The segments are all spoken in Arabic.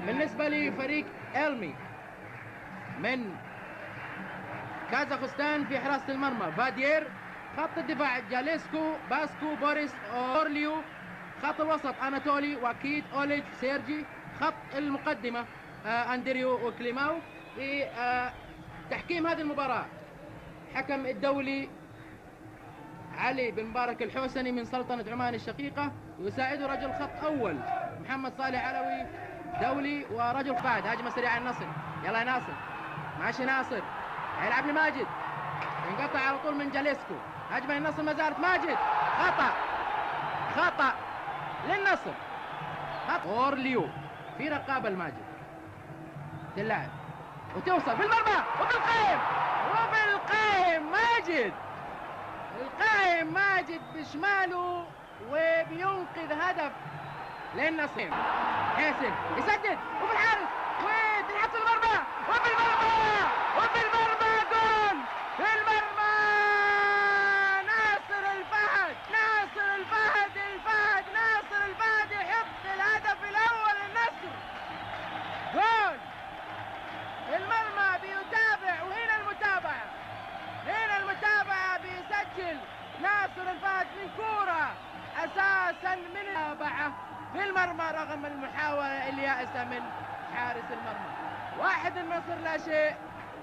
بالنسبة لفريق إلمي من كازاخستان في حراسة المرمى فادير، خط الدفاع جاليسكو، باسكو، بوريس أورليو، خط الوسط أناتولي، واكيد، أوليج، سيرجي، خط المقدمة أندريو وكليماو. في تحكيم هذه المباراة حكم الدولي علي بن مبارك الحوسني من سلطنة عمان الشقيقة، يساعده رجل خط أول محمد صالح علوي دولي، ورجل بعد هجمة سريعة النصر. يلا يا ناصر، ماشي ناصر، هيلعب لماجد، ينقطع على طول من جاليسكو، هجمة النصر ما زالت، ماجد، خطأ للنصر، أورليو في رقابة الماجد تلعب وتوصل بالمرمى وبالقائم ماجد، القائم ماجد بشماله وبينقذ هدف للنصر. حسن يسدد وفي الحارس وتلعب في المرمى وفي المرمى جول في المرمى، ناصر الفهد يحط الهدف الاول للنصر، جول في المرمى. بيتابع، وهنا المتابعة بيسجل ناصر الفهد من كورة اساسا من المتابعة في المرمى رغم المحاولة اليائسة من حارس المرمى. 1 النصر لا شيء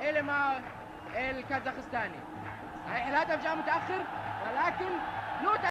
إلما الكازاخستاني. صحيح الهدف جاء متأخر ولكن له